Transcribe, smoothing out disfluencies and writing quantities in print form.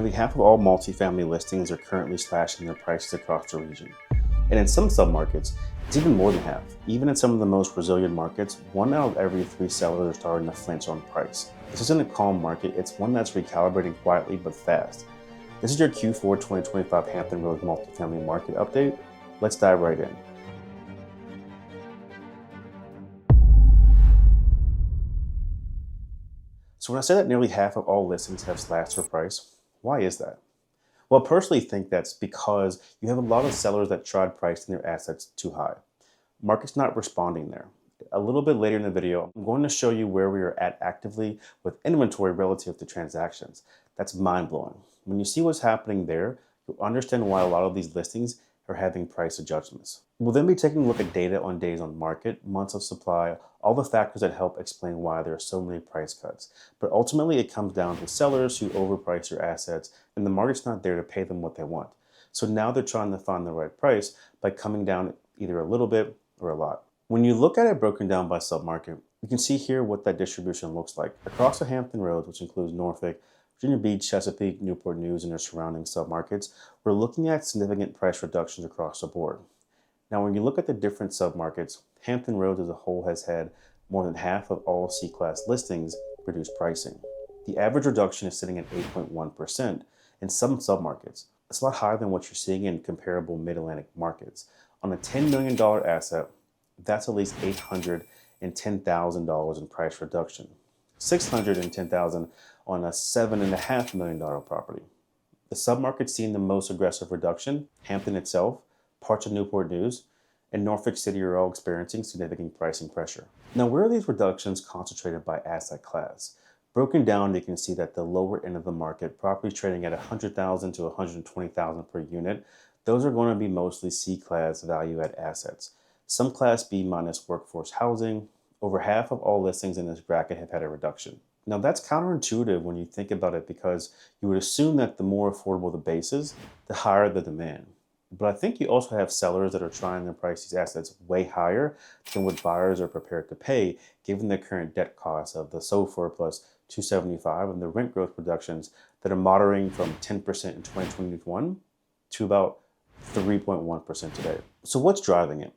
Nearly half of all multifamily listings are currently slashing their prices across the region. And in some submarkets, it's even more than half. Even in some of the most resilient markets, 1 out of every 3 sellers are starting to flinch on price. This isn't a calm market, it's one that's recalibrating quietly but fast. This is your Q4 2025 Hampton Roads multifamily market update. Let's dive right in. So when I say that nearly half of all listings have slashed their price, why is that? Well, I personally think that's because you have a lot of sellers that tried pricing their assets too high. Market's not responding there. A little bit later in the video, I'm going to show you where we are at actively with inventory relative to transactions. That's mind-blowing. When you see what's happening there, you'll understand why a lot of these listings are having price adjustments. We'll then be taking a look at data on days on market, months of supply, all the factors that help explain why there are so many price cuts. But ultimately, it comes down to sellers who overprice their assets, and the market's not there to pay them what they want. So now they're trying to find the right price by coming down either a little bit or a lot. When you look at it broken down by submarket, you can see here what that distribution looks like. Across the Hampton Roads, which includes Norfolk, Virginia Beach, Chesapeake, Newport News, and their surrounding submarkets, we're looking at significant price reductions across the board. Now, when you look at the different submarkets, Hampton Roads as a whole has had more than half of all C-class listings reduce pricing. The average reduction is sitting at 8.1% in some submarkets. It's a lot higher than what you're seeing in comparable mid-Atlantic markets. On a $10 million asset, that's at least $810,000 in price reduction. $610,000 on a $7.5 million property. The submarket seeing the most aggressive reduction, Hampton itself, parts of Newport News, and Norfolk City are all experiencing significant pricing pressure. Now, where are these reductions concentrated by asset class? Broken down, you can see that the lower end of the market, properties trading at $100,000 to $120,000 per unit, those are going to be mostly C-class value-add assets. Some Class B minus workforce housing, over half of all listings in this bracket have had a reduction. Now that's counterintuitive when you think about it because you would assume that the more affordable the base is, the higher the demand. But I think you also have sellers that are trying to price these assets way higher than what buyers are prepared to pay given the current debt costs of the SOFR plus 275 and the rent growth reductions that are moderating from 10% in 2021 to about 3.1% today. So what's driving it?